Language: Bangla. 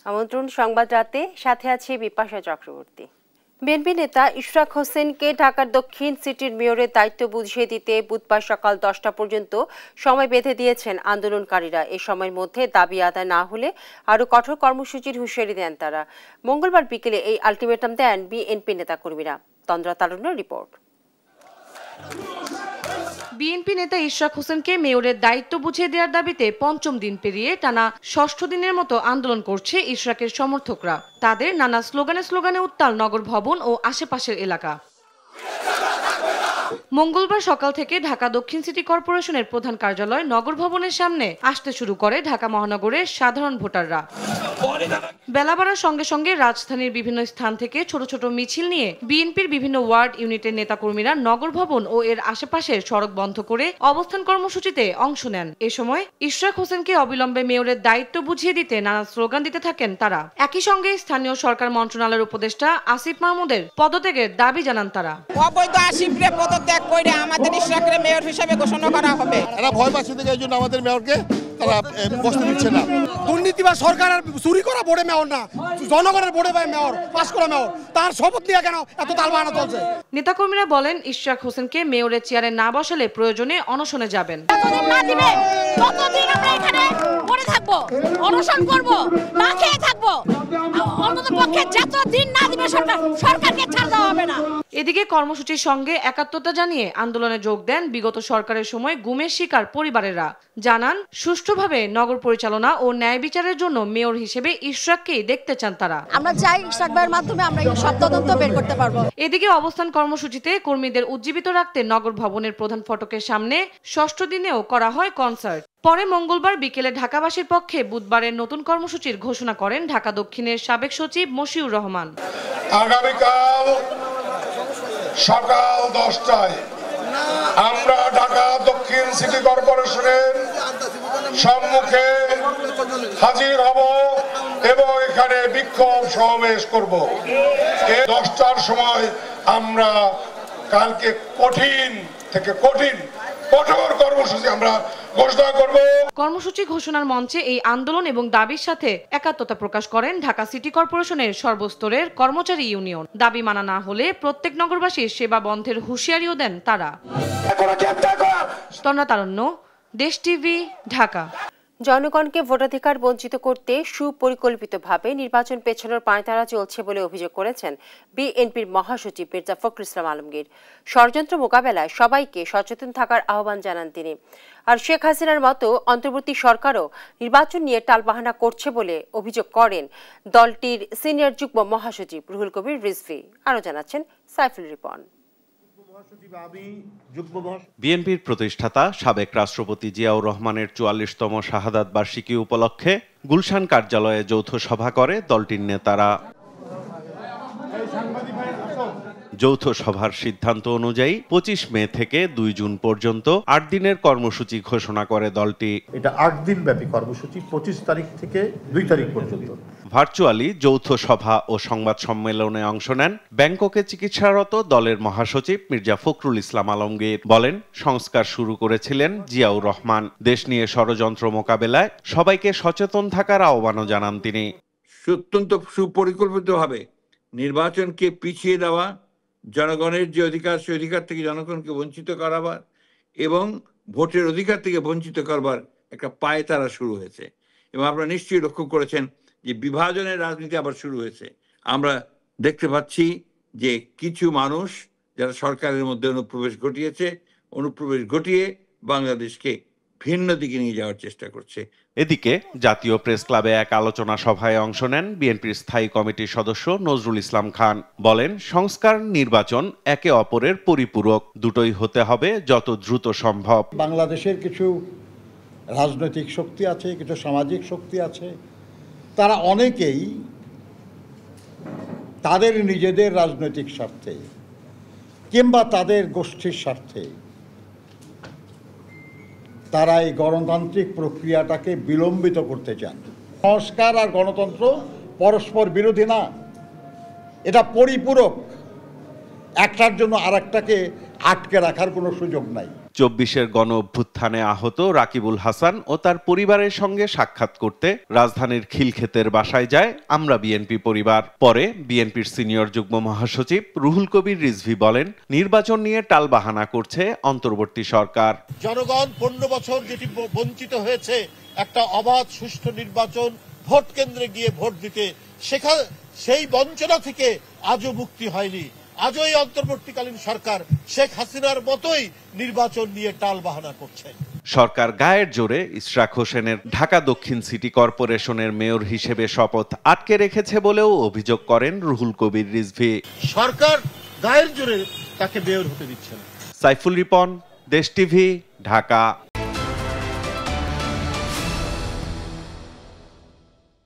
আমন্ত্রণ সংবাদ রাতে, সাথে আছে বিপাশা চক্রবর্তী। বিএনপি নেতা ইশরাক হোসেনকে ঢাকার দক্ষিণ সিটির মেয়রের দায়িত্ব বুঝিয়ে দিতে বুধবার সকাল 10টা পর্যন্ত সময় বেঁধে দিয়েছেন আন্দোলনকারীরা। এ সময়ের মধ্যে দাবি আদায় না হলে আরও কঠোর কর্মসূচির হুঁশিয়ারি দেন তারা। মঙ্গলবার বিকেলে এই আলটিমেটাম দেন বিএনপি নেতাকর্মীরা। তন্দ্রা তারুণ্যের রিপোর্ট। বিএনপি নেতা ইশরাক হোসেনকে মেয়রের দায়িত্ব বুঝিয়ে দেওয়ার দাবিতে পঞ্চম দিন পেরিয়ে টানা ষষ্ঠ দিনের মতো আন্দোলন করছে ইশরাকের সমর্থকরা। তাদের নানা স্লোগানে উত্তাল নগর ভবন ও আশেপাশের এলাকা। মঙ্গলবার সকাল থেকে ঢাকা দক্ষিণ সিটি কর্পোরেশনের প্রধান কার্যালয় নগর ভবনের সামনে আসতে শুরু করে ঢাকা মহানগরের সাধারণ ভোটাররা। বেলা বাড়ার সঙ্গে সঙ্গে রাজধানীর বিভিন্ন স্থান থেকে ছোট ছোট মিছিল নিয়ে বিএনপির বিভিন্ন ওয়ার্ড ইউনিটের নেতাকর্মীরা নগর ভবন ও এর আশেপাশের সড়ক বন্ধ করে অবস্থান কর্মসূচিতে অংশ নেন। এ সময় ইশরাক হোসেনকে অবিলম্বে মেয়রের দায়িত্ব বুঝিয়ে দিতে নানা স্লোগান দিতে থাকেন তারা। একই সঙ্গে স্থানীয় সরকার মন্ত্রণালয়ের উপদেষ্টা আসিফ মাহমুদের পদত্যাগের দাবি জানান তারা। অবৈধ আসিফরে পদত্যাগ করে আমাদের ইশরাককে মেয়র হিসেবে ঘোষণা করা হবে। এরা ভয় পাচ্ছে থেকে এই জন্য আমাদের মেয়রকে তারা বসতে দিচ্ছে না। দুর্নীতিবাজ সরকারের চুরি করা বোর্ডে মেয়র না, জনগণের বোর্ডে ভাই মেয়র, পাস করা মেয়র, তার শপথ নিয়ে কেন এত তালবাহানা চলছে? নেতাকর্মীরা বলেন ইশরাক হোসেনকে মেয়রের চেয়ারে না বসালে প্রয়োজনে অনশনে যাবেন। কতদিন আমরা এখানে পড়ে থাকবো, অনশন করব, না খেয়ে থাকবো, অন্ততপক্ষে যতদিন না দিবে সরকারকে ছাড় দেওয়া হবে না। এদিকে কর্মসূচির সঙ্গে একাত্মতা জানিয়ে আন্দোলনে যোগ দেন বিগত সরকারের সময় গুমের শিকার পরিবারেরা। জানান সুষ্ঠুভাবে নগর পরিচালনা ও ন্যায় বিচারের জন্য মেয়র হিসেবে ইশরাককেই দেখতে চান তারা। আমরা চাই ইশরাক ভাইয়ের মাধ্যমে আমরা এই সব তদন্ত বের করতে পারবো। এদিকে অবস্থান কর্মসূচিতে কর্মীদের উজ্জীবিত রাখতে নগর ভবনের প্রধান ফটকের সামনে ষষ্ঠ দিনেও করা হয় কনসার্ট। পরে মঙ্গলবার বিকেলে ঢাকাবাসীর পক্ষে বুধবারের নতুন কর্মসূচির ঘোষণা করেন ঢাকা দক্ষিণের সাবেক সচিব মশিউর রহমান। আগামীকাল সকাল 10টায় আমরা ঢাকা দক্ষিণ সিটি কর্পোরেশনের সম্মুখে হাজির হব এবং এখানে বিক্ষোভ সমাবেশ করব। 10টার সময় আমরা কালকে কঠিন থেকে কঠোর কর্মসূচি আমরা ঘোষণা করব। কর্মসূচি ঘোষণার মঞ্চে এই আন্দোলন এবং দাবির সাথে একাত্মতা প্রকাশ করেন ঢাকা সিটি কর্পোরেশনের সর্বস্তরের কর্মচারী ইউনিয়ন। দাবি মানা না হলে প্রত্যেক নগরবাসীর সেবা বন্ধের হুঁশিয়ারিও দেন তারা। তন্দ্রা তারুণ্য, দেশ টিভি, ঢাকা। জনগণকে ভোটাধিকার বঞ্চিত করতে সুপরিকল্পিতভাবে নির্বাচন পেছানোর পাঁয়তারা চলছে বলে অভিযোগ করেছেন বিএনপির মহাসচিব মির্জা ফখরুল ইসলাম আলমগীর। ষড়যন্ত্র মোকাবেলায় সবাইকে সচেতন থাকার আহ্বান জানান তিনি। আর শেখ হাসিনার মতো অন্তর্বর্তী সরকারও নির্বাচন নিয়ে টালবাহানা করছে বলে অভিযোগ করেন দলটির সিনিয়র যুগ্ম মহাসচিব রুহুল কবির রিজভী। আরও জানাচ্ছেন সাইফুল রিপন। বিএনপির প্রতিষ্ঠাতা সাবেক রাষ্ট্রপতি জিয়াউর রহমানের ৪৪তম শাহাদাত বার্ষিকী উপলক্ষে গুলশান কার্যালয়ে যৌথ সভা করে দলটির নেতারা। যৌথ সভার সিদ্ধান্ত অনুযায়ী 25 মে থেকে 2 জুন পর্যন্ত 8 দিনের কর্মসূচি ঘোষণা করে দলটি। এটা 8 দিন ব্যাপী কর্মসূচি, 25 তারিখ থেকে 2 তারিখ পর্যন্ত। ভার্চুয়ালি যৌথ সভা ও সংবাদ সম্মেলনে অংশ নেন ব্যাংককে চিকিৎসারত দলের মহাসচিব মির্জা ফখরুল ইসলাম আলমগীর। বলেন, সংস্কার শুরু করেছিলেন জিয়াউর রহমান। দেশ নিয়ে ষড়যন্ত্র মোকাবেলায় সবাইকে সচেতন থাকার আহ্বানও জানান তিনি। অত্যন্ত সুপরিকল্পিতভাবে নির্বাচনকে পিছিয়ে দেওয়া, জনগণের যে অধিকার সে অধিকার থেকে জনগণকে বঞ্চিত করাবার এবং ভোটের অধিকার থেকে বঞ্চিত করবার একটা পায়তারা শুরু হয়েছে। এবং আপনারা নিশ্চয়ই লক্ষ্য করেছেন যে বিভাজনের রাজনীতি আবার শুরু হয়েছে। আমরা দেখতে পাচ্ছি যে কিছু মানুষ যারা সরকারের মধ্যে অনুপ্রবেশ ঘটিয়ে বাংলাদেশকে ভিন্ন দিকে নিয়ে যাওয়ার চেষ্টা করছে। এদিকে জাতীয় প্রেস ক্লাবে এক আলোচনা সভায় অংশ নেন বিএনপির স্থায়ী কমিটির সদস্য নজরুল ইসলাম খান। বলেন, সংস্কার নির্বাচন একে অপরের পরিপূরক, দুটোই হতে হবে যত দ্রুত সম্ভব। বাংলাদেশের কিছু রাজনৈতিক শক্তি আছে, কিছু সামাজিক শক্তি আছে, তারা অনেকেই তাদের নিজেদের রাজনৈতিক স্বার্থে কিংবা তাদের গোষ্ঠীর স্বার্থে তারা এই গণতান্ত্রিক প্রক্রিয়াটাকে বিলম্বিত করতে চান। সংস্কার আর গণতন্ত্র পরস্পর বিরোধী না, এটা পরিপূরক। একটার জন্য আরেকটাকে আটকে রাখার কোনো সুযোগ নাই। 24-এর গণ অভ্যুত্থানে আহত রাকিবুল হাসান ও তার পরিবারের সঙ্গে সাক্ষাৎ করতে রাজধানীর খিলক্ষেতের বাসায় যায় আমরা বিএনপি পরিবার। পরে বিএনপির সিনিয়র যুগ্ম মহাসচিব রুহুল কবির রিজভী বলেন, নির্বাচন নিয়ে টালবাহানা করছে অন্তর্বর্তী সরকার। জনগণ 15 বছর যেটি বঞ্চিত হয়েছে একটা অবাধ সুষ্ঠু নির্বাচন, ভোট কেন্দ্রে গিয়ে ভোট দিতে, সেই বঞ্চনা থেকে আজও মুক্তি হয়নি। আজও এই অন্তর্বর্তীকালীন সরকার শেখ হাসিনার মতোই নির্বাচন নিয়ে টালবাহানা করছে। সরকার গায়ের জোরে ইশরাক হোসেনের ঢাকা দক্ষিণ সিটি কর্পোরেশনের মেয়র হিসেবে শপথ আটকে রেখেছে বলেও অভিযোগ করেন রুহুল কবির রিজভী। সরকার গায়ের জোরে তাকে মেয়র হতে দিচ্ছে না। সাইফুল রিপন, দেশ টিভি, ঢাকা।